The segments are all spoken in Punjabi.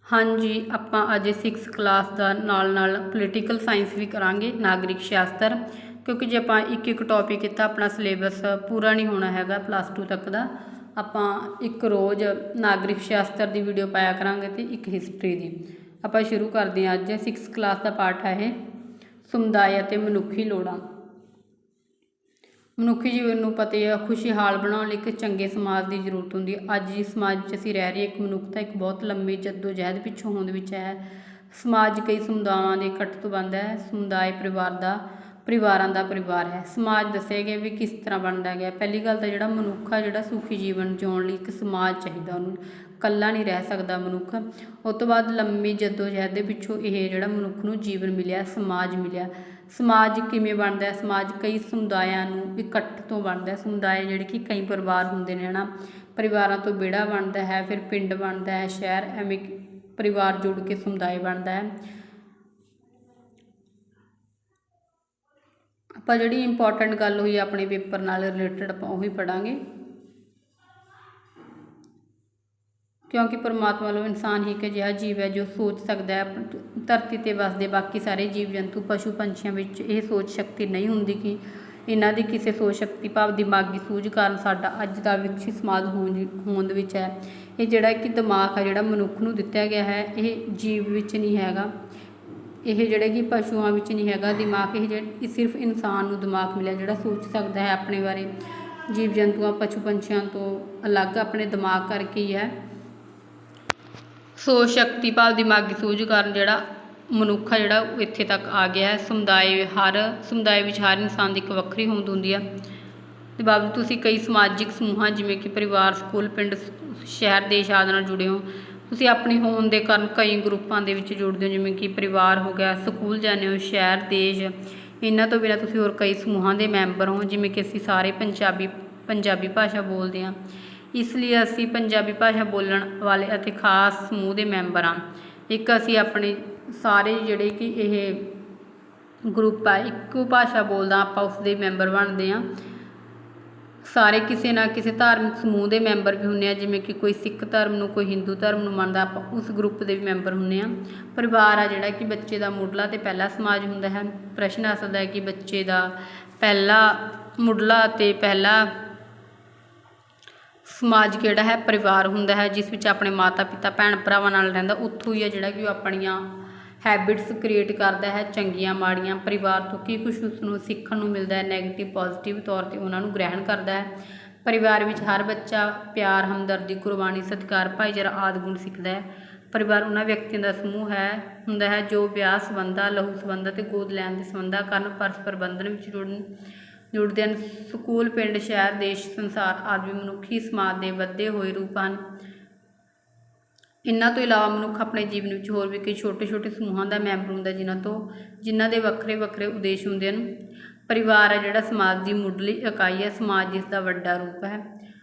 हाँ जी, ਆਪਾਂ ਅੱਜ 6 ਕਲਾਸ ਦਾ ਨਾਲ ਪੋਲੀਟੀਕਲ ਸਾਇੰਸ ਵੀ ਕਰਾਂਗੇ, ਨਾਗਰਿਕ ਸ਼ਾਸਤਰ। ਕਿਉਂਕਿ ਜੇ ਆਪਾਂ ਇੱਕ ਟੌਪਿਕ ਕੀਤਾ ਆਪਣਾ ਸਿਲੇਬਸ ਪੂਰਾ ਨਹੀਂ ਹੋਣਾ ਹੈਗਾ +2 ਤੱਕ ਦਾ। ਆਪਾਂ ਇੱਕ ਰੋਜ਼ ਨਾਗਰਿਕ ਸ਼ਾਸਤਰ ਦੀ ਵੀਡੀਓ ਪਾਇਆ ਕਰਾਂਗੇ ਅਤੇ ਇੱਕ ਹਿਸਟਰੀ ਦੀ। ਆਪਾਂ ਸ਼ੁਰੂ ਕਰਦੇ ਹਾਂ। ਅੱਜ 6 ਕਲਾਸ ਦਾ ਪਾਠ ਹੈ ਇਹ, ਸਮੁਦਾਇ ਅਤੇ ਮਨੁੱਖੀ ਲੋੜਾਂ। ਮਨੁੱਖੀ ਜੀਵਨ ਨੂੰ ਪਤਾ ਹੈ, ਖੁਸ਼ਹਾਲ ਬਣਾਉਣ ਲਈ ਇੱਕ ਚੰਗੇ ਸਮਾਜ ਦੀ ਜ਼ਰੂਰਤ ਹੁੰਦੀ ਹੈ। ਅੱਜ ਜਿਸ ਸਮਾਜ ਵਿੱਚ ਅਸੀਂ ਰਹਿ ਰਹੇ ਇੱਕ ਮਨੁੱਖਤਾ ਇੱਕ ਬਹੁਤ ਲੰਮੀ ਜਹਿਦ ਪਿੱਛੋਂ ਹੋਂਦ ਵਿੱਚ ਹੈ। ਸਮਾਜ ਕਈ ਸਮੁਦਾਵਾਂ ਦੇ ਇਕੱਠ ਤੋਂ ਬਣਦਾ ਹੈ। ਸਮੁਦਾਇ ਪਰਿਵਾਰਾਂ ਦਾ ਪਰਿਵਾਰ ਹੈ। ਸਮਾਜ ਦੱਸਿਆ ਗਿਆ ਵੀ ਕਿਸ ਤਰ੍ਹਾਂ ਬਣਦਾ ਗਿਆ। ਪਹਿਲੀ ਗੱਲ ਤਾਂ ਜਿਹੜਾ ਮਨੁੱਖ ਆ, ਜਿਹੜਾ ਸੁਖੀ ਜੀਵਨ ਜਿਉਣ ਲਈ ਇੱਕ ਸਮਾਜ ਚਾਹੀਦਾ, ਉਹਨੂੰ ਇਕੱਲਾ ਨਹੀਂ ਰਹਿ ਸਕਦਾ ਮਨੁੱਖ। ਉਸ ਤੋਂ ਬਾਅਦ ਲੰਮੀ ਜਹਿਦ ਦੇ ਪਿੱਛੋਂ ਇਹ ਜਿਹੜਾ ਮਨੁੱਖ ਨੂੰ ਜੀਵਨ ਮਿਲਿਆ, ਸਮਾਜ ਮਿਲਿਆ। ਸਮਾਜ ਕਿਵੇਂ ਬਣਦਾ? ਸਮਾਜ ਕਈ ਸਮੁਦਾਇਆਂ ਨੂੰ ਇਕੱਠ ਤੋਂ ਬਣਦਾ। ਸਮੁਦਾਇ ਜਿਹੜੇ ਕਿ ਕਈ ਪਰਿਵਾਰ ਹੁੰਦੇ ਨੇ, ਹੈ ਨਾ। ਪਰਿਵਾਰਾਂ ਤੋਂ ਵਿਹੜਾ ਬਣਦਾ ਹੈ, ਫਿਰ ਪਿੰਡ ਬਣਦਾ ਹੈ, ਸ਼ਹਿਰ, ਐਵੇਂ ਪਰਿਵਾਰ ਜੁੜ ਕੇ ਸਮੁਦਾਇ ਬਣਦਾ ਹੈ। ਆਪਾਂ ਜਿਹੜੀ ਇੰਪੋਰਟੈਂਟ ਗੱਲ ਹੋਈ ਆਪਣੇ ਪੇਪਰ ਨਾਲ ਰਿਲੇਟਡ ਆਪਾਂ ਉਹੀ ਪੜ੍ਹਾਂਗੇ, ਕਿਉਂਕਿ ਪਰਮਾਤਮਾ ਵੱਲੋਂ ਇਨਸਾਨ ਹੀ ਇੱਕ ਅਜਿਹਾ ਜੀਵ ਹੈ ਜੋ ਸੋਚ ਸਕਦਾ ਹੈ। ਧਰਤੀ 'ਤੇ ਵੱਸਦੇ ਬਾਕੀ ਸਾਰੇ ਜੀਵ ਜੰਤੂ, ਪਸ਼ੂ ਪੰਛੀਆਂ ਵਿੱਚ ਇਹ ਸੋਚ ਸ਼ਕਤੀ ਨਹੀਂ ਹੁੰਦੀ ਕਿ ਇਹਨਾਂ ਦੀ ਕਿਸੇ ਸੋਚ ਸ਼ਕਤੀ ਭਾਵ ਦਿਮਾਗੀ ਸੂਝ ਕਾਰਨ ਸਾਡਾ ਅੱਜ ਦਾ ਵਿਕਸਿਤ ਸਮਾਜ ਹੋਂਦ ਵਿੱਚ ਹੈ। ਇਹ ਜਿਹੜਾ ਕਿ ਦਿਮਾਗ ਹੈ, ਜਿਹੜਾ ਮਨੁੱਖ ਨੂੰ ਦਿੱਤਾ ਗਿਆ ਹੈ, ਇਹ ਜੀਵ ਵਿੱਚ ਨਹੀਂ ਹੈਗਾ। ਇਹ ਜਿਹੜੇ ਕਿ ਪਸ਼ੂਆਂ ਵਿੱਚ ਨਹੀਂ ਹੈਗਾ ਦਿਮਾਗ। ਇਹ ਸਿਰਫ ਇਨਸਾਨ ਨੂੰ ਦਿਮਾਗ ਮਿਲਿਆ ਜਿਹੜਾ ਸੋਚ ਸਕਦਾ ਹੈ ਆਪਣੇ ਬਾਰੇ। ਜੀਵ ਜੰਤੂਆਂ, ਪਸ਼ੂ ਪੰਛੀਆਂ ਤੋਂ ਅਲੱਗ ਆਪਣੇ ਦਿਮਾਗ ਕਰਕੇ ਹੀ ਹੈ। ਸੋਚ ਸ਼ਕਤੀ ਭਾਵ ਦਿਮਾਗੀ ਸੂਝ ਕਾਰਨ ਜਿਹੜਾ ਮਨੁੱਖ ਆ, ਜਿਹੜਾ ਉਹ ਇੱਥੇ ਤੱਕ ਆ ਗਿਆ ਹੈ। ਸਮੁਦਾਇ ਵਿੱਚ ਹਰ ਇਨਸਾਨ ਦੀ ਇੱਕ ਵੱਖਰੀ ਹੋਂਦ ਹੁੰਦੀ ਆ। ਅਤੇ ਬਾਵਜੂਦ ਤੁਸੀਂ ਕਈ ਸਮਾਜਿਕ ਸਮੂਹਾਂ ਜਿਵੇਂ ਕਿ ਪਰਿਵਾਰ, ਸਕੂਲ, ਪਿੰਡ, ਸ਼ਹਿਰ, ਦੇਸ਼ ਆਦਿ ਨਾਲ ਜੁੜੇ ਹੋ। ਤੁਸੀਂ ਆਪਣੀ ਹੋਂਦ ਦੇ ਕਾਰਨ ਕਈ ਗਰੁੱਪਾਂ ਦੇ ਵਿੱਚ ਜੁੜਦੇ ਹੋ, ਜਿਵੇਂ ਕਿ ਪਰਿਵਾਰ ਹੋ ਗਿਆ, ਸਕੂਲ ਜਾਂਦੇ ਹੋ, ਸ਼ਹਿਰ, ਦੇਸ਼। ਇਹਨਾਂ ਤੋਂ ਬਿਨਾਂ ਤੁਸੀਂ ਹੋਰ ਕਈ ਸਮੂਹਾਂ ਦੇ ਮੈਂਬਰ ਹੋ, ਜਿਵੇਂ ਕਿ ਅਸੀਂ ਸਾਰੇ ਪੰਜਾਬੀ ਭਾਸ਼ਾ ਬੋਲਦੇ ਹਾਂ। ਇਸ ਲਈ ਅਸੀਂ ਪੰਜਾਬੀ ਭਾਸ਼ਾ ਬੋਲਣ ਵਾਲੇ ਅਤੇ ਖਾਸ ਸਮੂਹ ਦੇ ਮੈਂਬਰ ਹਾਂ। ਇੱਕ ਅਸੀਂ ਆਪਣੇ ਸਾਰੇ ਜਿਹੜੇ ਕਿ ਇਹ ਗਰੁੱਪ ਆ, ਇੱਕੋ ਭਾਸ਼ਾ ਬੋਲਦਾ, ਆਪਾਂ ਉਸ ਦੇ ਮੈਂਬਰ ਬਣਦੇ ਹਾਂ। ਸਾਰੇ ਕਿਸੇ ਨਾ ਕਿਸੇ ਧਾਰਮਿਕ ਸਮੂਹ ਦੇ ਮੈਂਬਰ ਵੀ ਹੁੰਦੇ ਹਾਂ, ਜਿਵੇਂ ਕਿ ਕੋਈ ਸਿੱਖ ਧਰਮ ਨੂੰ, ਕੋਈ ਹਿੰਦੂ ਧਰਮ ਨੂੰ ਮੰਨਦਾ, ਆਪਾਂ ਉਸ ਗਰੁੱਪ ਦੇ ਵੀ ਮੈਂਬਰ ਹੁੰਦੇ ਹਾਂ। ਪਰਿਵਾਰ ਆ ਜਿਹੜਾ ਕਿ ਬੱਚੇ ਦਾ ਮੁੱਢਲਾ ਅਤੇ ਪਹਿਲਾ ਸਮਾਜ ਹੁੰਦਾ ਹੈ। ਪ੍ਰਸ਼ਨ ਆ ਸਕਦਾ ਹੈ ਕਿ ਬੱਚੇ ਦਾ ਮੁੱਢਲਾ ਅਤੇ ਪਹਿਲਾ ਸਮਾਜ ਕਿਹੜਾ ਹੈ? ਪਰਿਵਾਰ ਹੁੰਦਾ ਹੈ, ਜਿਸ ਵਿੱਚ ਆਪਣੇ ਮਾਤਾ ਪਿਤਾ, ਭੈਣ ਭਰਾਵਾਂ ਨਾਲ ਰਹਿੰਦਾ। ਉੱਥੋਂ ਹੀ ਹੈ ਜਿਹੜਾ ਕਿ ਉਹ ਆਪਣੀਆਂ ਹੈਬਿਟਸ ਕ੍ਰੀਏਟ ਕਰਦਾ ਹੈ, ਚੰਗੀਆਂ ਮਾੜੀਆਂ। ਪਰਿਵਾਰ ਤੋਂ ਕੀ ਕੁਛ ਉਸਨੂੰ ਸਿੱਖਣ ਨੂੰ ਮਿਲਦਾ ਹੈ, ਨੈਗੇਟਿਵ ਪੋਜ਼ੀਟਿਵ ਤੌਰ 'ਤੇ ਉਹਨਾਂ ਨੂੰ ਗ੍ਰਹਿਣ ਕਰਦਾ ਹੈ। ਪਰਿਵਾਰ ਵਿੱਚ ਹਰ ਬੱਚਾ ਪਿਆਰ, ਹਮਦਰਦੀ, ਕੁਰਬਾਨੀ, ਸਤਿਕਾਰ, ਭਾਈਚਾਰਾ ਆਦਿ ਗੁਣ ਸਿੱਖਦਾ ਹੈ। ਪਰਿਵਾਰ ਉਹਨਾਂ ਵਿਅਕਤੀਆਂ ਦਾ ਸਮੂਹ ਹੁੰਦਾ ਹੈ ਜੋ ਵਿਆਹ ਸੰਬੰਧਾਂ, ਲਹੂ ਸੰਬੰਧਾਂ ਅਤੇ ਗੋਦ ਲੈਣ ਦੇ ਸੰਬੰਧਾਂ ਕਾਰਨ ਪਰਸਪਰ ਬੰਧਨ ਵਿੱਚ ਜੁੜਦੇ ਹਨ। ਸਕੂਲ, ਪਿੰਡ, ਸ਼ਹਿਰ, ਦੇਸ਼, ਸੰਸਾਰ ਆਦਿ ਮਨੁੱਖੀ ਸਮਾਜ ਦੇ ਵਧੇ ਹੋਏ ਰੂਪ ਹਨ। ਇਹਨਾਂ ਤੋਂ ਇਲਾਵਾ ਮਨੁੱਖ ਆਪਣੇ ਜੀਵਨ ਵਿੱਚ ਹੋਰ ਵੀ ਕਈ ਛੋਟੇ ਛੋਟੇ ਸਮੂਹਾਂ ਦਾ ਮੈਂਬਰ ਹੁੰਦਾ, ਜਿਨ੍ਹਾਂ ਦੇ ਵੱਖਰੇ ਵੱਖਰੇ ਉਦੇਸ਼ ਹੁੰਦੇ ਹਨ। ਪਰਿਵਾਰ ਹੈ ਜਿਹੜਾ ਸਮਾਜ ਦੀ ਮੁੱਢਲੀ ਇਕਾਈ ਹੈ, ਸਮਾਜ ਜਿਸ ਦਾ ਵੱਡਾ ਰੂਪ ਹੈ।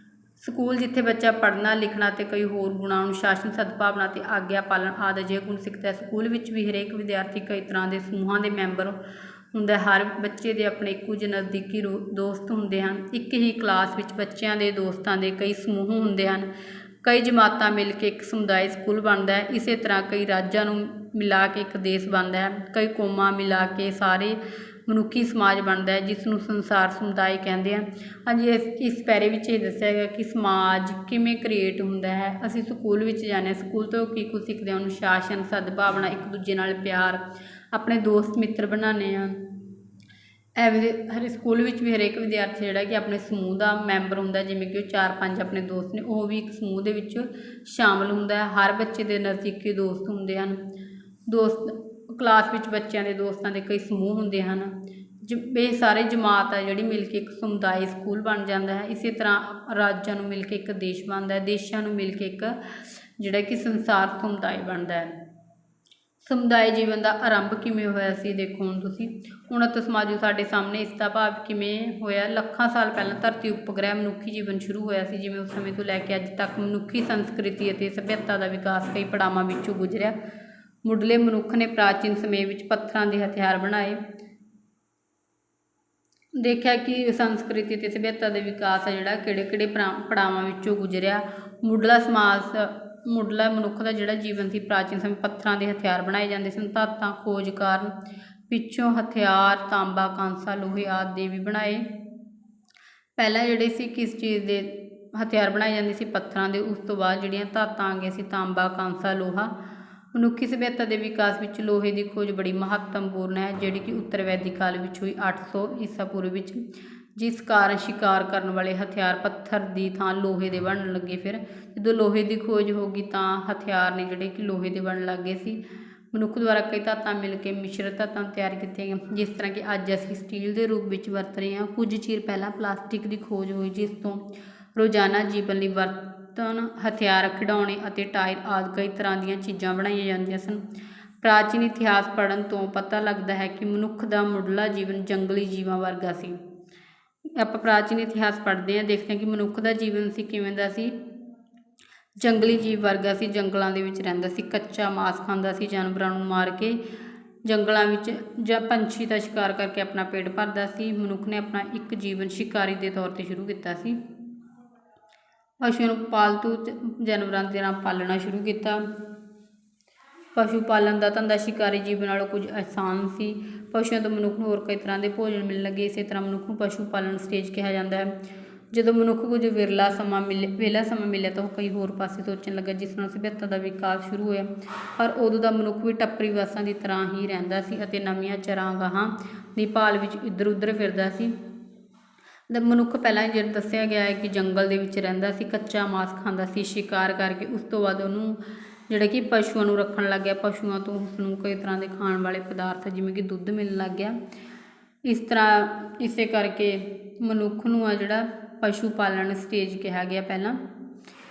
ਸਕੂਲ ਜਿੱਥੇ ਬੱਚਾ ਪੜ੍ਹਨਾ, ਲਿਖਣਾ ਅਤੇ ਕਈ ਹੋਰ ਗੁਣਾਂ, ਅਨੁਸ਼ਾਸਨ, ਸਦਭਾਵਨਾ ਅਤੇ ਆਗਿਆ ਪਾਲਣ ਆਦਿ ਅਜਿਹੇ ਗੁਣ ਸਿੱਖਦਾ ਹੈ। ਸਕੂਲ ਵਿੱਚ ਵੀ ਹਰੇਕ ਵਿਦਿਆਰਥੀ ਕਈ ਤਰ੍ਹਾਂ ਦੇ ਸਮੂਹਾਂ ਦੇ ਮੈਂਬਰ ਹੁੰਦਾ। ਹਰ ਬੱਚੇ ਦੇ ਆਪਣੇ ਕੁਝ ਨਜ਼ਦੀਕੀ ਦੋਸਤ ਹੁੰਦੇ ਹਨ। ਇੱਕ ਹੀ ਕਲਾਸ ਵਿੱਚ ਬੱਚਿਆਂ ਦੇ ਦੋਸਤਾਂ ਦੇ ਕਈ ਸਮੂਹ ਹੁੰਦੇ ਹਨ। ਕਈ ਜਮਾਤਾਂ ਮਿਲ ਕੇ ਇੱਕ ਸਮੁਦਾਇ ਸਕੂਲ ਬਣਦਾ ਹੈ। ਇਸੇ ਤਰ੍ਹਾਂ ਕਈ ਰਾਜਾਂ ਨੂੰ ਮਿਲਾ ਕੇ ਇੱਕ ਦੇਸ਼ ਬਣਦਾ ਹੈ। ਕਈ ਕੌਮਾਂ ਮਿਲਾ ਕੇ ਸਾਰੇ ਮਨੁੱਖੀ ਸਮਾਜ ਬਣਦਾ ਹੈ, ਜਿਸ ਨੂੰ ਸੰਸਾਰ ਸਮੁਦਾਇ ਕਹਿੰਦੇ ਹਨ। ਹਾਂਜੀ, ਇਸ ਪੈਰੇ ਵਿੱਚ ਇਹ ਦੱਸਿਆ ਗਿਆ ਕਿ ਸਮਾਜ ਕਿਵੇਂ ਕ੍ਰੀਏਟ ਹੁੰਦਾ ਹੈ। ਅਸੀਂ ਸਕੂਲ ਵਿੱਚ ਜਾਂਦੇ ਹਾਂ, ਸਕੂਲ ਤੋਂ ਕੀ ਕੁਝ ਸਿੱਖਦੇ ਹਾਂ? ਅਨੁਸ਼ਾਸਨ, ਸਦਭਾਵਨਾ, ਇੱਕ ਦੂਜੇ ਨਾਲ ਪਿਆਰ, ਆਪਣੇ ਦੋਸਤ ਮਿੱਤਰ ਬਣਾਉਂਦੇ ਹਾਂ। ਐਵੇਂ ਦੇ ਹਰ ਸਕੂਲ ਵਿੱਚ ਵੀ ਹਰੇਕ ਵਿਦਿਆਰਥੀ ਜਿਹੜਾ ਕਿ ਆਪਣੇ ਸਮੂਹ ਦਾ ਮੈਂਬਰ ਹੁੰਦਾ, ਜਿਵੇਂ ਕਿ ਉਹ 4-5 ਆਪਣੇ ਦੋਸਤ ਨੇ, ਉਹ ਵੀ ਇੱਕ ਸਮੂਹ ਦੇ ਵਿੱਚ ਸ਼ਾਮਿਲ ਹੁੰਦਾ ਹੈ। ਹਰ ਬੱਚੇ ਦੇ ਨਜ਼ਦੀਕੀ ਦੋਸਤ ਹੁੰਦੇ ਹਨ। ਕਲਾਸ ਵਿੱਚ ਬੱਚਿਆਂ ਦੇ ਦੋਸਤਾਂ ਦੇ ਕਈ ਸਮੂਹ ਹੁੰਦੇ ਹਨ। ਇਹ ਸਾਰੇ ਜਮਾਤ ਹੈ ਜਿਹੜੀ ਮਿਲ ਕੇ ਇੱਕ ਸਮੁਦਾਇ ਸਕੂਲ ਬਣ ਜਾਂਦਾ ਹੈ। ਇਸੇ ਤਰ੍ਹਾਂ ਰਾਜਾਂ ਨੂੰ ਮਿਲ ਕੇ ਇੱਕ ਦੇਸ਼ ਬਣਦਾ ਹੈ, ਦੇਸ਼ਾਂ ਨੂੰ ਮਿਲ ਕੇ ਇੱਕ ਜਿਹੜਾ ਕਿ ਸੰਸਾਰ ਸਮੁਦਾਇ ਬਣਦਾ ਹੈ। ਸਮੁਦਾਇ ਜੀਵਨ ਦਾ ਆਰੰਭ ਕਿਵੇਂ ਹੋਇਆ ਸੀ? ਦੇਖੋ ਹੁਣ ਤੁਸੀਂ, ਉਨੱਤ ਸਮਾਜੋ ਸਾਡੇ ਸਾਹਮਣੇ। ਇਸ ਦਾ ਭਾਵ ਕਿਵੇਂ ਹੋਇਆ? ਲੱਖਾਂ ਸਾਲ ਪਹਿਲਾਂ ਧਰਤੀ ਉਪਗ੍ਰਹਿ ਮਨੁੱਖੀ ਜੀਵਨ ਸ਼ੁਰੂ ਹੋਇਆ ਸੀ। ਜਿਵੇਂ ਉਸ ਸਮੇਂ ਤੋਂ ਲੈ ਕੇ ਅੱਜ ਤੱਕ ਮਨੁੱਖੀ ਸੰਸਕ੍ਰਿਤੀ ਅਤੇ ਸੱਭਿਅਤਾ ਦਾ ਵਿਕਾਸ ਕਈ ਪੜਾਵਾਂ ਵਿੱਚੋਂ ਗੁਜ਼ਰਿਆ। ਮੁੱਢਲੇ ਮਨੁੱਖ ਨੇ ਪ੍ਰਾਚੀਨ ਸਮੇਂ ਵਿੱਚ ਪੱਥਰਾਂ ਦੇ ਹਥਿਆਰ ਬਣਾਏ। ਦੇਖਿਆ ਕਿ ਸੰਸਕ੍ਰਿਤੀ ਅਤੇ ਸੱਭਿਅਤਾ ਦੇ ਵਿਕਾਸ ਹੈ ਜਿਹੜਾ ਕਿਹੜੇ ਕਿਹੜੇ ਪੜਾਵਾਂ ਵਿੱਚੋਂ ਗੁਜ਼ਰਿਆ। ਮੁੱਢਲਾ ਸਮਾਜ ਮੁੱਢਲਾ ਮਨੁੱਖ ਦਾ ਜਿਹੜਾ ਜੀਵਨ ਸੀ, ਪ੍ਰਾਚੀਨ ਸਮੇਂ ਪੱਥਰਾਂ ਦੇ ਹਥਿਆਰ ਬਣਾਏ ਜਾਂਦੇ ਸਨ। ਧਾਤਾਂ ਖੋਜ ਕਾਰਨ ਪਿੱਛੋਂ ਹਥਿਆਰ ਤਾਂਬਾ, ਕਾਂਸਾ, ਲੋਹੇ ਆਦਿ ਦੇ ਵੀ ਬਣਾਏ। ਪਹਿਲਾਂ ਜਿਹੜੇ ਸੀ ਕਿਸ ਚੀਜ਼ ਦੇ ਹਥਿਆਰ ਬਣਾਏ ਜਾਂਦੇ ਸੀ? ਪੱਥਰਾਂ ਦੇ। ਉਸ ਤੋਂ ਬਾਅਦ ਜਿਹੜੀਆਂ ਧਾਤਾਂ ਆ ਗਈਆਂ ਸੀ, ਤਾਂਬਾ, ਕਾਂਸਾ, ਲੋਹਾ। ਮਨੁੱਖੀ ਸਭਿਅਤਾ ਦੇ ਵਿਕਾਸ ਵਿੱਚ ਲੋਹੇ ਦੀ ਖੋਜ ਬੜੀ ਮਹੱਤਵਪੂਰਨ ਹੈ, ਜਿਹੜੀ ਕਿ ਉੱਤਰ ਵੈਦਿਕ ਕਾਲ ਵਿੱਚ ਹੋਈ 800 ਈਸਾ ਪੂਰਵ ਵਿੱਚ, ਜਿਸ ਕਾਰਨ ਸ਼ਿਕਾਰ ਕਰਨ ਵਾਲੇ ਹਥਿਆਰ ਪੱਥਰ ਦੀ ਥਾਂ ਲੋਹੇ ਦੇ ਬਣਨ ਲੱਗੇ। ਫਿਰ ਜਦੋਂ ਲੋਹੇ ਦੀ ਖੋਜ ਹੋ ਗਈ ਤਾਂ ਹਥਿਆਰ ਨੇ ਜਿਹੜੇ ਕਿ ਲੋਹੇ ਦੇ ਬਣਨ ਲੱਗ ਗਏ ਸੀ। ਮਨੁੱਖ ਦੁਆਰਾ ਕਈ ਧਾਤਾਂ ਮਿਲ ਕੇ ਮਿਸ਼ਰਤ ਧਾਤਾਂ ਤਿਆਰ ਕੀਤੀਆਂ ਗਈਆਂ, ਜਿਸ ਤਰ੍ਹਾਂ ਕਿ ਅੱਜ ਅਸੀਂ ਸਟੀਲ ਦੇ ਰੂਪ ਵਿੱਚ ਵਰਤ ਰਹੇ ਹਾਂ। ਕੁਝ ਚਿਰ ਪਹਿਲਾਂ ਪਲਾਸਟਿਕ ਦੀ ਖੋਜ ਹੋਈ, ਜਿਸ ਤੋਂ ਰੋਜ਼ਾਨਾ ਜੀਵਨ ਲਈ ਵਰਤਣ ਹਥਿਆਰ, ਖਿਡੌਣੇ ਅਤੇ ਟਾਇਰ ਆਦਿ ਕਈ ਤਰ੍ਹਾਂ ਦੀਆਂ ਚੀਜ਼ਾਂ ਬਣਾਈਆਂ ਜਾਂਦੀਆਂ ਸਨ। ਪ੍ਰਾਚੀਨ ਇਤਿਹਾਸ ਪੜ੍ਹਨ ਤੋਂ ਪਤਾ ਲੱਗਦਾ ਹੈ ਕਿ ਮਨੁੱਖ ਦਾ ਮੁੱਢਲਾ ਜੀਵਨ ਜੰਗਲੀ ਜੀਵਾਂ ਵਰਗਾ ਸੀ। ਆਪਾਂ ਪ੍ਰਾਚੀਨ ਇਤਿਹਾਸ ਪੜ੍ਹਦੇ ਹਾਂ, ਦੇਖਦੇ ਹਾਂ ਕਿ ਮਨੁੱਖ ਦਾ ਜੀਵਨ ਸੀ ਕਿਵੇਂ ਦਾ ਸੀ। ਜੰਗਲੀ ਜੀਵ ਵਰਗਾ ਸੀ, ਜੰਗਲਾਂ ਦੇ ਵਿੱਚ ਰਹਿੰਦਾ ਸੀ, ਕੱਚਾ ਮਾंस ਖਾਂਦਾ ਸੀ, ਜਾਨਵਰਾਂ ਨੂੰ ਮਾਰ ਕੇ ਜੰਗਲਾਂ ਵਿੱਚ ਜਾਂ ਪੰਛੀ ਦਾ ਸ਼ਿਕਾਰ ਕਰਕੇ ਆਪਣਾ ਪੇਟ ਭਰਦਾ ਸੀ। ਮਨੁੱਖ ਨੇ ਆਪਣਾ ਇੱਕ ਜੀਵਨ ਸ਼ਿਕਾਰੀ ਦੇ ਤੌਰ 'ਤੇ ਸ਼ੁਰੂ ਕੀਤਾ ਸੀ। ਪਸ਼ੂਆਂ ਨੂੰ ਪਾਲਤੂ ਜਾਨਵਰਾਂ ਦੇ ਨਾਲ ਪਾਲਣਾ ਸ਼ੁਰੂ ਕੀਤਾ। ਪਸ਼ੂ ਪਾਲਣ ਦਾ ਧੰਦਾ ਸ਼ਿਕਾਰੀ ਜੀਵ ਨਾਲੋਂ ਕੁਝ ਆਸਾਨ ਸੀ। ਪਸ਼ੂਆਂ ਤੋਂ ਮਨੁੱਖ ਨੂੰ ਹੋਰ ਕਈ ਤਰ੍ਹਾਂ ਦੇ ਭੋਜਨ ਮਿਲਣ ਲੱਗੇ। ਇਸੇ ਤਰ੍ਹਾਂ ਮਨੁੱਖ ਨੂੰ ਪਸ਼ੂ ਪਾਲਣ ਸਟੇਜ ਕਿਹਾ ਜਾਂਦਾ ਹੈ। ਜਦੋਂ ਮਨੁੱਖ ਕੁਝ ਵਿਹਲਾ ਸਮਾਂ ਮਿਲਿਆ ਤਾਂ ਉਹ ਕਈ ਹੋਰ ਪਾਸੇ ਸੋਚਣ ਲੱਗਾ, ਜਿਸ ਨਾਲ ਸਭਿਅਤਾ ਦਾ ਵਿਕਾਸ ਸ਼ੁਰੂ ਹੋਇਆ। ਪਰ ਉਦੋਂ ਦਾ ਮਨੁੱਖ ਵੀ ਟੱਪਰੀ ਵਾਸਾਂ ਦੀ ਤਰ੍ਹਾਂ ਹੀ ਰਹਿੰਦਾ ਸੀ ਅਤੇ ਨਵੀਆਂ ਚਰਾਗਾਹਾਂ ਦੀ ਭਾਲ ਵਿੱਚ ਇੱਧਰ ਉੱਧਰ ਫਿਰਦਾ ਸੀ। ਮਨੁੱਖ ਪਹਿਲਾਂ ਜਿਹੜਾ ਦੱਸਿਆ ਗਿਆ ਹੈ ਕਿ ਜੰਗਲ ਦੇ ਵਿੱਚ ਰਹਿੰਦਾ ਸੀ, ਕੱਚਾ ਮਾंस ਖਾਂਦਾ ਸੀ ਸ਼ਿਕਾਰ ਕਰਕੇ। ਉਸ ਤੋਂ ਬਾਅਦ ਉਹਨੂੰ ਜਿਹੜਾ ਕਿ ਪਸ਼ੂਆਂ ਨੂੰ ਰੱਖਣ ਲੱਗ ਗਿਆ। ਪਸ਼ੂਆਂ ਤੋਂ ਉਸਨੂੰ ਕਈ ਤਰ੍ਹਾਂ ਦੇ ਖਾਣ ਵਾਲੇ ਪਦਾਰਥ ਜਿਵੇਂ ਕਿ ਦੁੱਧ ਮਿਲਣ ਲੱਗ ਗਿਆ। ਇਸੇ ਕਰਕੇ ਮਨੁੱਖ ਨੂੰ ਆ ਜਿਹੜਾ ਪਸ਼ੂ ਪਾਲਣ ਸਟੇਜ ਕਿਹਾ ਗਿਆ ਪਹਿਲਾਂ।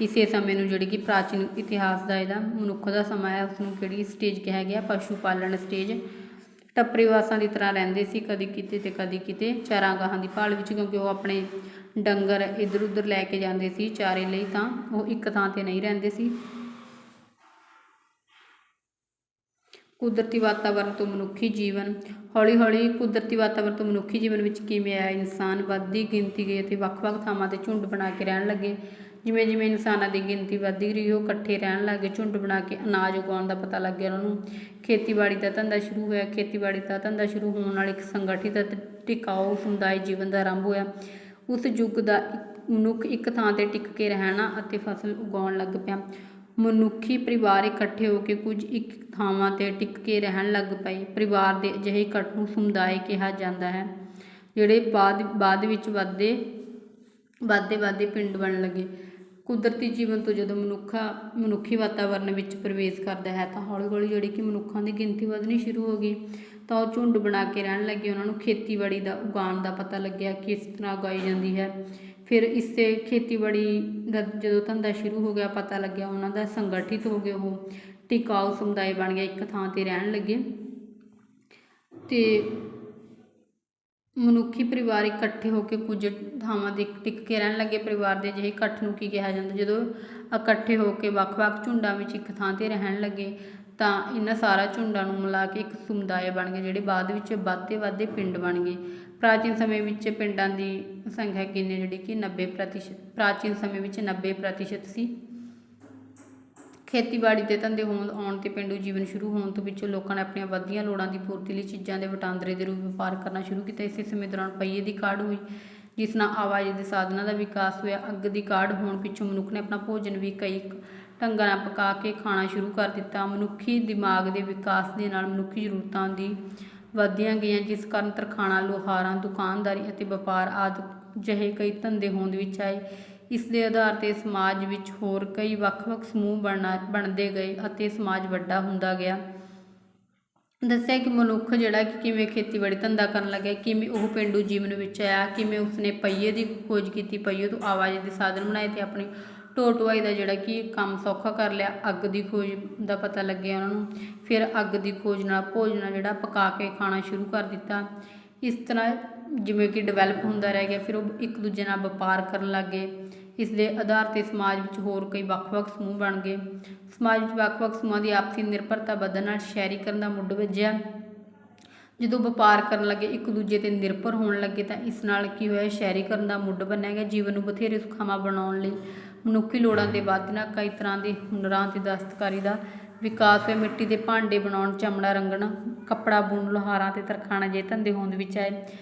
ਇਸੇ ਸਮੇਂ ਨੂੰ ਜਿਹੜੀ ਕਿ ਪ੍ਰਾਚੀਨ ਇਤਿਹਾਸ ਦਾ ਇਹਦਾ ਮਨੁੱਖ ਦਾ ਸਮਾਂ ਹੈ, ਉਸਨੂੰ ਕਿਹੜੀ ਸਟੇਜ ਕਿਹਾ ਗਿਆ? ਪਸ਼ੂ ਪਾਲਣ ਸਟੇਜ। ਟੱਪਰੀ ਵਾਸਾਂ ਦੀ ਤਰ੍ਹਾਂ ਰਹਿੰਦੇ ਸੀ, ਕਦੀ ਕਿਤੇ ਤੇ ਕਦੀ ਕਿਤੇ ਚਾਰਾਗਾਹਾਂ ਦੀ ਭਾਲ ਵਿੱਚ, ਕਿਉਂਕਿ ਉਹ ਆਪਣੇ ਡੰਗਰ ਇੱਧਰ ਉੱਧਰ ਲੈ ਕੇ ਜਾਂਦੇ ਸੀ ਚਾਰੇ ਲਈ, ਤਾਂ ਉਹ ਇੱਕ ਥਾਂ 'ਤੇ ਨਹੀਂ ਰਹਿੰਦੇ ਸੀ। ਕੁਦਰਤੀ ਵਾਤਾਵਰਨ ਤੋਂ ਮਨੁੱਖੀ ਜੀਵਨ। ਹੌਲੀ ਹੌਲੀ ਕੁਦਰਤੀ ਵਾਤਾਵਰਨ ਤੋਂ ਮਨੁੱਖੀ ਜੀਵਨ ਵਿੱਚ ਕਿਵੇਂ ਆਇਆ? ਇਨਸਾਨ ਵੱਧਦੀ ਗਿਣਤੀ ਗਏ ਅਤੇ ਵੱਖ-ਵੱਖ ਥਾਵਾਂ 'ਤੇ ਝੁੰਡ ਬਣਾ ਕੇ ਰਹਿਣ ਲੱਗੇ। ਜਿਵੇਂ ਜਿਵੇਂ ਇਨਸਾਨਾਂ ਦੀ ਗਿਣਤੀ ਵੱਧਦੀ ਰਹੀ, ਉਹ ਇਕੱਠੇ ਰਹਿਣ ਲੱਗੇ, ਝੁੰਡ ਬਣਾ ਕੇ ਅਨਾਜ ਉਗਾਉਣ ਦਾ ਪਤਾ ਲੱਗ ਗਿਆ ਉਹਨਾਂ ਨੂੰ। ਖੇਤੀਬਾੜੀ ਦਾ ਧੰਦਾ ਸ਼ੁਰੂ ਹੋਇਆ। ਖੇਤੀਬਾੜੀ ਦਾ ਧੰਦਾ ਸ਼ੁਰੂ ਹੋਣ ਨਾਲ ਇੱਕ ਸੰਗਠਿਤ ਅਤੇ ਟਿਕਾਊ ਸਮੁਦਾਇ ਜੀਵਨ ਦਾ ਆਰੰਭ ਹੋਇਆ। ਉਸ ਯੁੱਗ ਦਾ ਮਨੁੱਖ ਇੱਕ ਥਾਂ 'ਤੇ ਟਿਕ ਕੇ ਰਹਿਣਾ ਅਤੇ ਫਸਲ ਉਗਾਉਣ ਲੱਗ ਪਿਆ। ਮਨੁੱਖੀ ਪਰਿਵਾਰ ਇਕੱਠੇ ਹੋ ਕੇ ਕੁਝ ਇੱਕ ਥਾਵਾਂ 'ਤੇ ਟਿਕ ਕੇ ਰਹਿਣ ਲੱਗ ਪਏ। ਪਰਿਵਾਰ ਦੇ ਅਜਿਹੇ ਇਕੱਠ ਨੂੰ ਸਮੁਦਾਇ ਕਿਹਾ ਜਾਂਦਾ ਹੈ, ਜਿਹੜੇ ਬਾਅਦ ਵਿੱਚ ਵੱਧਦੇ ਪਿੰਡ ਬਣਨ ਲੱਗੇ। ਕੁਦਰਤੀ ਜੀਵਨ ਤੋਂ ਜਦੋਂ ਮਨੁੱਖੀ ਵਾਤਾਵਰਨ ਵਿੱਚ ਪ੍ਰਵੇਸ਼ ਕਰਦਾ ਹੈ ਤਾਂ ਹੌਲੀ ਹੌਲੀ ਜਿਹੜੀ ਕਿ ਮਨੁੱਖਾਂ ਦੀ ਗਿਣਤੀ ਵਧਣੀ ਸ਼ੁਰੂ ਹੋ ਗਈ, ਤਾਂ ਉਹ ਝੁੰਡ ਬਣਾ ਕੇ ਰਹਿਣ ਲੱਗੇ। ਉਹਨਾਂ ਨੂੰ ਖੇਤੀਬਾੜੀ ਦਾ ਉਗਾਉਣ ਦਾ ਪਤਾ ਲੱਗਿਆ, ਕਿਸ ਤਰ੍ਹਾਂ ਉਗਾਈ ਜਾਂਦੀ ਹੈ। ਫਿਰ ਇਸੇ ਖੇਤੀਬਾੜੀ ਦਾ ਜਦੋਂ ਧੰਦਾ ਸ਼ੁਰੂ ਹੋ ਗਿਆ, ਪਤਾ ਲੱਗਿਆ ਉਹਨਾਂ ਦਾ, ਸੰਗਠਿਤ ਹੋ ਗਏ, ਉਹ ਟਿਕਾਊ ਸਮੁਦਾਇ ਬਣ ਗਿਆ, ਇੱਕ ਥਾਂ 'ਤੇ ਰਹਿਣ ਲੱਗੇ। ਅਤੇ ਮਨੁੱਖੀ ਪਰਿਵਾਰ ਇਕੱਠੇ ਹੋ ਕੇ ਕੁਝ ਥਾਵਾਂ 'ਤੇ ਟਿਕ ਕੇ ਰਹਿਣ ਲੱਗੇ। ਪਰਿਵਾਰ ਦੇ ਅਜਿਹੇ ਇਕੱਠ ਨੂੰ ਕੀ ਕਿਹਾ ਜਾਂਦਾ? ਜਦੋਂ ਇਕੱਠੇ ਹੋ ਕੇ ਵੱਖ-ਵੱਖ ਝੁੰਡਾਂ ਵਿੱਚ ਇੱਕ ਥਾਂ 'ਤੇ ਰਹਿਣ ਲੱਗੇ, ਤਾਂ ਇਹਨਾਂ ਸਾਰਾ ਝੁੰਡਾਂ ਨੂੰ ਮਿਲਾ ਕੇ ਇੱਕ ਸਮੁਦਾਇ ਬਣ ਗਏ, ਜਿਹੜੇ ਬਾਅਦ ਵਿੱਚ ਵੱਧਦੇ ਪਿੰਡ ਬਣ ਗਏ। ਪ੍ਰਾਚੀਨ ਸਮੇਂ ਵਿੱਚ ਪਿੰਡਾਂ ਦੀ ਸੰਖਿਆ ਕਿੰਨੀ? ਜਿਹੜੀ ਕਿ 90%। ਪ੍ਰਾਚੀਨ ਸਮੇਂ ਵਿੱਚ 90% ਸੀ। ਖੇਤੀਬਾੜੀ ਦੇ ਧੰਦੇ ਆਉਣ 'ਤੇ ਪੇਂਡੂ ਜੀਵਨ ਸ਼ੁਰੂ ਹੋਣ ਤੋਂ ਪਿੱਛੋਂ ਲੋਕਾਂ ਨੇ ਆਪਣੀਆਂ ਵੱਧਦੀਆਂ ਲੋੜਾਂ ਦੀ ਪੂਰਤੀ ਲਈ ਚੀਜ਼ਾਂ ਦੇ ਵਟਾਂਦਰੇ ਦੇ ਰੂਪ ਵਪਾਰ ਕਰਨਾ ਸ਼ੁਰੂ ਕੀਤਾ। ਇਸੇ ਸਮੇਂ ਦੌਰਾਨ ਪਹੀਏ ਦੀ ਕਾਢ ਹੋਈ, ਜਿਸ ਨਾਲ ਆਵਾਜਾਈ ਦੇ ਸਾਧਨਾਂ ਦਾ ਵਿਕਾਸ ਹੋਇਆ। ਅੱਗ ਦੀ ਕਾਢ ਹੋਣ ਪਿੱਛੋਂ ਮਨੁੱਖ ਨੇ ਆਪਣਾ ਭੋਜਨ ਵੀ ਕਈ ਢੰਗਾਂ ਨਾਲ ਪਕਾ ਕੇ ਖਾਣਾ ਸ਼ੁਰੂ ਕਰ ਦਿੱਤਾ। ਮਨੁੱਖੀ ਦਿਮਾਗ ਦੇ ਵਿਕਾਸ ਦੇ ਨਾਲ ਮਨੁੱਖੀ ਜ਼ਰੂਰਤਾਂ ਦੀ ਵੱਧਦੀਆਂ ਗਈਆਂ, ਜਿਸ ਕਾਰਨ ਤਰਖਾਣਾਂ, ਲੋਹਾਰਾਂ, ਦੁਕਾਨਦਾਰੀ ਅਤੇ ਵਪਾਰ ਆਦਿ ਜਿਹੇ ਕਈ ਧੰਦੇ ਹੋਂਦ ਵਿੱਚ ਆਏ। ਇਸ ਦੇ ਆਧਾਰ 'ਤੇ ਸਮਾਜ ਵਿੱਚ ਹੋਰ ਕਈ ਵੱਖ-ਵੱਖ ਸਮੂਹ ਬਣਦੇ ਗਏ ਅਤੇ ਸਮਾਜ ਵੱਡਾ ਹੁੰਦਾ ਗਿਆ। ਦੱਸਿਆ ਕਿ ਮਨੁੱਖ ਜਿਹੜਾ ਕਿ ਕਿਵੇਂ ਖੇਤੀਬਾੜੀ ਧੰਦਾ ਕਰਨ ਲੱਗਿਆ, ਕਿਵੇਂ ਉਹ ਪੇਂਡੂ ਜੀਵਨ ਵਿੱਚ ਆਇਆ, ਕਿਵੇਂ ਉਸਨੇ ਪਹੀਏ ਦੀ ਖੋਜ ਕੀਤੀ, ਪਹੀਏ ਤੋਂ ਆਵਾਜਾਈ ਦੇ ਸਾਧਨ ਬਣਾਏ ਅਤੇ ਆਪਣੀ ਢੋਆ ਢੁਆਈ ਦਾ ਜਿਹੜਾ ਕਿ ਕੰਮ ਸੌਖਾ ਕਰ ਲਿਆ। ਅੱਗ ਦੀ ਖੋਜ ਦਾ ਪਤਾ ਲੱਗਿਆ ਉਹਨਾਂ ਨੂੰ। ਫਿਰ ਅੱਗ ਦੀ ਖੋਜ ਨਾਲ ਭੋਜਨ ਜਿਹੜਾ ਪਕਾ ਕੇ ਖਾਣਾ ਸ਼ੁਰੂ ਕਰ ਦਿੱਤਾ। ਇਸ ਤਰ੍ਹਾਂ ਜਿਵੇਂ ਕਿ ਡਿਵੈਲਪ ਹੁੰਦਾ ਰਹਿ ਗਿਆ। ਫਿਰ ਉਹ ਇੱਕ ਦੂਜੇ ਨਾਲ ਵਪਾਰ ਕਰਨ ਲੱਗ ਗਏ। ਇਸ ਦੇ ਆਧਾਰ 'ਤੇ ਸਮਾਜ ਵਿੱਚ ਹੋਰ ਕਈ ਵੱਖ-ਵੱਖ ਸਮੂਹ ਬਣ ਗਏ। ਸਮਾਜ ਵਿੱਚ ਵੱਖ-ਵੱਖ ਸਮੂਹਾਂ ਦੀ ਆਪਸੀ ਨਿਰਭਰਤਾ ਵਧਣ ਨਾਲ ਸ਼ਹਿਰੀਕਰਨ ਦਾ ਮੁੱਢ ਵੱਜਿਆ। ਜਦੋਂ ਵਪਾਰ ਕਰਨ ਲੱਗੇ, ਇੱਕ ਦੂਜੇ 'ਤੇ ਨਿਰਭਰ ਹੋਣ ਲੱਗੇ, ਤਾਂ ਇਸ ਨਾਲ ਕੀ ਹੋਇਆ? ਸ਼ਹਿਰੀਕਰਨ ਦਾ ਮੁੱਢ ਬੰਨ੍ਹਿਆ ਗਿਆ। ਜੀਵਨ ਨੂੰ ਬਥੇਰੇ ਸੁਖਾਵਾਂ ਬਣਾਉਣ ਲਈ ਮਨੁੱਖੀ ਲੋੜਾਂ ਦੇ ਵਾਧੇ ਨਾਲ ਕਈ ਤਰ੍ਹਾਂ ਦੇ ਹੁਨਰਾਂ ਅਤੇ ਦਸਤਕਾਰੀ ਦਾ ਵਿਕਾਸ ਹੋਇਆ। ਮਿੱਟੀ ਦੇ ਭਾਂਡੇ ਬਣਾਉਣ, ਚਮੜਾ ਰੰਗਣ, ਕੱਪੜਾ ਬੁਣਨ, ਲੁਹਾਰਾਂ ਅਤੇ ਤਰਖਾਣਾਂ ਜਿਹੇ ਧੰਦੇ ਹੋਂਦ ਵਿੱਚ ਆਏ।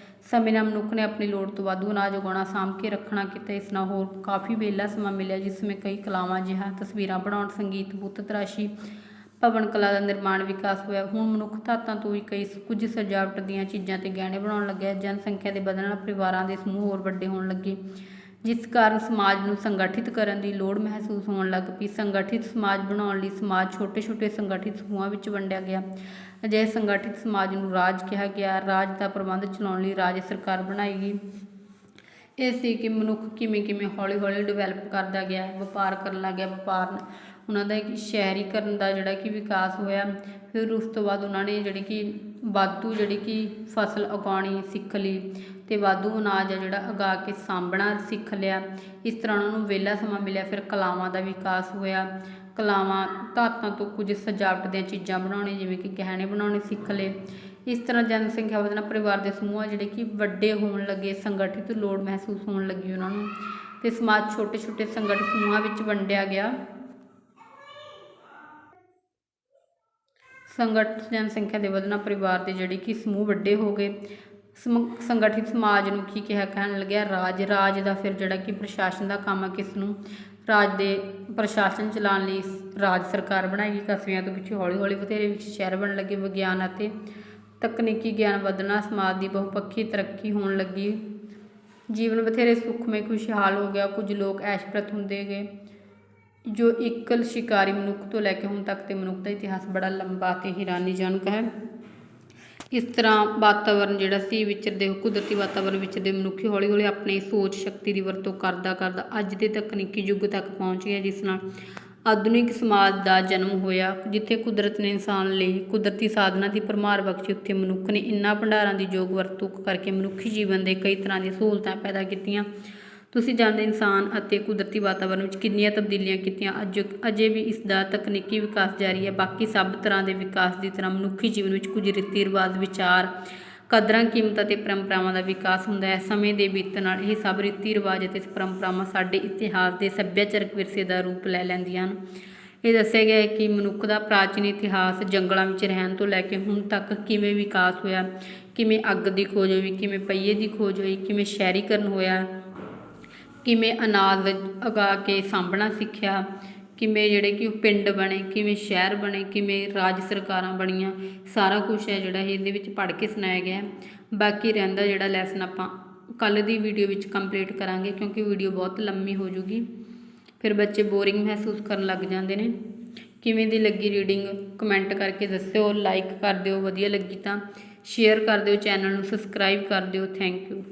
ਸਮੇਂ ਨਾਲ ਮਨੁੱਖ ਨੇ ਆਪਣੀ ਲੋੜ ਤੋਂ ਵਾਧੂ ਅਨਾਜ ਉਗਾਉਣਾ, ਸਾਂਭ ਕੇ ਰੱਖਣਾ ਕੀਤਾ। ਇਸ ਨਾਲ ਹੋਰ ਕਾਫੀ ਵਿਹਲਾ ਸਮਾਂ ਮਿਲਿਆ, ਜਿਸ ਵਿੱਚ ਕਈ ਕਲਾਵਾਂ ਜਿਹਾ ਤਸਵੀਰਾਂ ਬਣਾਉਣ, ਸੰਗੀਤ, ਬੁੱਤ ਤਰਾਸ਼ੀ, ਭਵਨ ਕਲਾ ਦਾ ਨਿਰਮਾਣ ਵਿਕਾਸ ਹੋਇਆ। ਹੁਣ ਮਨੁੱਖ ਧਾਤਾਂ ਤੋਂ ਵੀ ਕੁਝ ਸਜਾਵਟ ਦੀਆਂ ਚੀਜ਼ਾਂ ਤੇ ਗਹਿਣੇ ਬਣਾਉਣ ਲੱਗਿਆ। ਜਨਸੰਖਿਆ ਦੇ ਵਧਣ ਨਾਲ ਪਰਿਵਾਰਾਂ ਦੇ ਸਮੂਹ ਹੋਰ ਵੱਡੇ ਹੋਣ ਲੱਗੇ, ਜਿਸ ਕਾਰਨ ਸਮਾਜ ਨੂੰ ਸੰਗਠਿਤ ਕਰਨ ਦੀ ਲੋੜ ਮਹਿਸੂਸ ਹੋਣ ਲੱਗ ਪਈ। ਸੰਗਠਿਤ ਸਮਾਜ ਬਣਾਉਣ ਲਈ ਸਮਾਜ ਛੋਟੇ ਛੋਟੇ ਸੰਗਠਿਤ ਸਮੂਹਾਂ ਵਿੱਚ ਵੰਡਿਆ ਗਿਆ। ਅਜਿਹੇ ਸੰਗਠਿਤ ਸਮਾਜ ਨੂੰ ਰਾਜ ਕਿਹਾ ਗਿਆ। ਰਾਜ ਦਾ ਪ੍ਰਬੰਧ ਚਲਾਉਣ ਲਈ ਰਾਜ ਸਰਕਾਰ ਬਣਾਈ ਗਈ। ਇਹ ਸੀ ਕਿ ਮਨੁੱਖ ਕਿਵੇਂ ਕਿਵੇਂ ਹੌਲੀ ਹੌਲੀ ਡਿਵੈਲਪ ਕਰਦਾ ਗਿਆ, ਵਪਾਰ ਕਰਨ ਲੱਗ ਗਿਆ। ਵਪਾਰ ਉਹਨਾਂ ਦਾ ਇੱਕ ਸ਼ਹਿਰੀਕਰਨ ਦਾ ਜਿਹੜਾ ਕਿ ਵਿਕਾਸ ਹੋਇਆ। ਫਿਰ ਉਸ ਤੋਂ ਬਾਅਦ ਉਹਨਾਂ ਨੇ ਜਿਹੜੀ ਕਿ ਵਾਧੂ ਜਿਹੜੀ ਕਿ ਫਸਲ ਉਗਾਉਣੀ ਸਿੱਖ ਲਈ ਅਤੇ ਵਾਧੂ ਅਨਾਜ ਆ ਜਿਹੜਾ ਉਗਾ ਕੇ ਸਾਂਭਣਾ ਸਿੱਖ ਲਿਆ। ਇਸ ਤਰ੍ਹਾਂ ਉਹਨਾਂ ਨੂੰ ਵਿਹਲਾ ਸਮਾਂ ਮਿਲਿਆ। ਫਿਰ ਕਲਾਵਾਂ ਦਾ ਵਿਕਾਸ ਹੋਇਆ। ਕਲਾਵਾਂ ਧਾਤਾਂ ਤੋਂ ਕੁਝ ਸਜਾਵਟ ਦੀਆਂ ਚੀਜ਼ਾਂ ਬਣਾਉਣੇ, ਜਿਵੇਂ ਕਿ ਗਹਿਣੇ ਬਣਾਉਣੇ ਸਿੱਖ ਲਏ। ਇਸ ਤਰ੍ਹਾਂ ਜਨਸੰਖਿਆ ਵਧਣ ਨਾਲ ਪਰਿਵਾਰ ਦੇ ਸਮੂਹ ਜਿਹੜੇ ਕਿ ਵੱਡੇ ਹੋਣ ਲੱਗੇ, ਸੰਗਠਿਤ ਲੋੜ ਮਹਿਸੂਸ ਹੋਣ ਲੱਗੀ ਉਹਨਾਂ ਨੂੰ, ਅਤੇ ਸਮਾਜ ਛੋਟੇ ਛੋਟੇ ਸੰਗਠਿਤ ਸਮੂਹਾਂ ਵਿੱਚ ਵੰਡਿਆ ਗਿਆ। ਸੰਗਠਿਤ ਜਨਸੰਖਿਆ ਦੇ ਵਧਣ ਨਾਲ ਪਰਿਵਾਰ ਦੇ ਜਿਹੜੇ ਕਿ ਸਮੂਹ ਵੱਡੇ ਹੋ ਗਏ। ਸੰਗਠਿਤ ਸਮਾਜ ਨੂੰ ਕੀ ਕਿਹਾ ਕਹਿਣ ਲੱਗਿਆ? ਰਾਜ। ਰਾਜ ਦਾ ਫਿਰ ਜਿਹੜਾ ਕਿ ਪ੍ਰਸ਼ਾਸਨ ਦਾ ਕੰਮ ਹੈ, ਕਿਸ ਨੂੰ? ਰਾਜ ਦੇ ਪ੍ਰਸ਼ਾਸਨ ਚਲਾਉਣ ਲਈ ਰਾਜ ਸਰਕਾਰ ਬਣਾਈ ਗਈ। ਕਸਬਿਆਂ ਤੋਂ ਪਿੱਛੇ ਹੌਲੀ ਹੌਲੀ ਬਥੇਰੇ ਵਿੱਚ ਸ਼ਹਿਰ ਬਣਨ ਲੱਗੇ। ਵਿਗਿਆਨ ਅਤੇ ਤਕਨੀਕੀ ਗਿਆਨ ਵਧਣਾ, ਸਮਾਜ ਦੀ ਬਹੁਪੱਖੀ ਤਰੱਕੀ ਹੋਣ ਲੱਗੀ। ਜੀਵਨ ਬਥੇਰੇ ਸੁੱਖਮਈ ਖੁਸ਼ਹਾਲ ਹੋ ਗਿਆ। ਕੁਝ ਲੋਕ ਐਸ਼ਪ੍ਰਤ ਹੁੰਦੇ ਗਏ। ਜੋ ਇੱਕ ਸ਼ਿਕਾਰੀ ਮਨੁੱਖ ਤੋਂ ਲੈ ਕੇ ਹੁਣ ਤੱਕ ਤੇ ਮਨੁੱਖ ਦਾ ਇਤਿਹਾਸ ਬੜਾ ਲੰਬਾ ਅਤੇ ਹੈਰਾਨੀਜਨਕ ਹੈ। ਇਸ ਤਰ੍ਹਾਂ ਵਾਤਾਵਰਨ ਜਿਹੜਾ ਸੀ ਵਿਚਰਦੇ ਕੁਦਰਤੀ ਵਾਤਾਵਰਨ ਵਿਚਰਦੇ ਮਨੁੱਖੀ ਹੌਲੀ ਹੌਲੀ ਆਪਣੀ ਸੋਚ ਸ਼ਕਤੀ ਦੀ ਵਰਤੋਂ ਕਰਦਾ ਕਰਦਾ ਅੱਜ ਦੇ ਤਕਨੀਕੀ ਯੁੱਗ ਤੱਕ ਪਹੁੰਚ ਗਿਆ, ਜਿਸ ਨਾਲ ਆਧੁਨਿਕ ਸਮਾਜ ਦਾ ਜਨਮ ਹੋਇਆ। ਜਿੱਥੇ ਕੁਦਰਤ ਨੇ ਇਨਸਾਨ ਲਈ ਕੁਦਰਤੀ ਸਾਧਨਾਂ ਦੀ ਭਰਮਾਰ ਬਖਸ਼ੀ, ਉੱਥੇ ਮਨੁੱਖ ਨੇ ਇਨ੍ਹਾਂ ਭੰਡਾਰਾਂ ਦੀ ਯੋਗ ਵਰਤੋਂ ਕਰਕੇ ਮਨੁੱਖੀ ਜੀਵਨ ਦੇ ਕਈ ਤਰ੍ਹਾਂ ਦੀਆਂ ਸਹੂਲਤਾਂ ਪੈਦਾ ਕੀਤੀਆਂ। ਤੁਸੀਂ ਜਾਣਦੇ ਇਨਸਾਨ ਅਤੇ ਕੁਦਰਤੀ ਵਾਤਾਵਰਨ ਵਿੱਚ ਕਿੰਨੀਆਂ ਤਬਦੀਲੀਆਂ ਕੀਤੀਆਂ। ਅਜੇ ਵੀ ਇਸ ਦਾ ਤਕਨੀਕੀ ਵਿਕਾਸ ਜਾਰੀ ਹੈ। ਬਾਕੀ ਸਭ ਤਰ੍ਹਾਂ ਦੇ ਵਿਕਾਸ ਦੀ ਤਰ੍ਹਾਂ ਮਨੁੱਖੀ ਜੀਵਨ ਵਿੱਚ ਕੁਝ ਰੀਤੀ ਰਿਵਾਜ, ਵਿਚਾਰ, ਕਦਰਾਂ ਕੀਮਤਾਂ ਅਤੇ ਪਰੰਪਰਾਵਾਂ ਦਾ ਵਿਕਾਸ ਹੁੰਦਾ ਹੈ। ਸਮੇਂ ਦੇ ਬੀਤਣ ਨਾਲ ਇਹ ਸਭ ਰੀਤੀ ਰਿਵਾਜ ਅਤੇ ਪਰੰਪਰਾਵਾਂ ਸਾਡੇ ਇਤਿਹਾਸ ਦੇ ਸੱਭਿਆਚਾਰਕ ਵਿਰਸੇ ਦਾ ਰੂਪ ਲੈ ਲੈਂਦੀਆਂ ਹਨ। ਇਹ ਦੱਸਿਆ ਗਿਆ ਹੈ ਕਿ ਮਨੁੱਖ ਦਾ ਪ੍ਰਾਚੀਨ ਇਤਿਹਾਸ ਜੰਗਲਾਂ ਵਿੱਚ ਰਹਿਣ ਤੋਂ ਲੈ ਕੇ ਹੁਣ ਤੱਕ ਕਿਵੇਂ ਵਿਕਾਸ ਹੋਇਆ, ਕਿਵੇਂ ਅੱਗ ਦੀ ਖੋਜ ਹੋਈ, ਕਿਵੇਂ ਪਹੀਏ ਦੀ ਖੋਜ ਹੋਈ, ਕਿਵੇਂ ਸ਼ਹਿਰੀਕਰਨ ਹੋਇਆ, ਕਿਵੇਂ ਅਨਾਜ ਉਗਾ ਕੇ ਸਾਂਭਣਾ ਸਿੱਖਿਆ, ਕਿਵੇਂ ਜਿਹੜੇ ਕਿ ਪਿੰਡ ਬਣੇ, ਕਿਵੇਂ ਸ਼ਹਿਰ ਬਣੇ, ਕਿਵੇਂ ਰਾਜ ਸਰਕਾਰਾਂ ਬਣੀਆਂ। ਸਾਰਾ ਕੁਛ ਹੈ ਜਿਹੜਾ ਇਹਦੇ ਵਿੱਚ ਪੜ੍ਹ ਕੇ ਸੁਣਾਇਆ ਗਿਆ। ਬਾਕੀ ਰਹਿੰਦਾ ਜਿਹੜਾ ਲੈਸਨ ਆਪਾਂ ਕੱਲ੍ਹ ਦੀ ਵੀਡੀਓ ਵਿੱਚ ਕੰਪਲੀਟ ਕਰਾਂਗੇ, ਕਿਉਂਕਿ ਵੀਡੀਓ ਬਹੁਤ ਲੰਮੀ ਹੋ ਜੂਗੀ। ਫਿਰ ਬੱਚੇ ਬੋਰਿੰਗ ਮਹਿਸੂਸ ਕਰਨ ਲੱਗ ਜਾਂਦੇ ਨੇ। ਕਿਵੇਂ ਦੀ ਲੱਗੀ ਰੀਡਿੰਗ ਕਮੈਂਟ ਕਰਕੇ ਦੱਸਿਓ। ਲਾਈਕ ਕਰ ਦਿਓ, ਵਧੀਆ ਲੱਗੀ ਤਾਂ ਸ਼ੇਅਰ ਕਰ ਦਿਓ, ਚੈਨਲ ਨੂੰ ਸਬਸਕ੍ਰਾਈਬ ਕਰ ਦਿਓ। Thank you.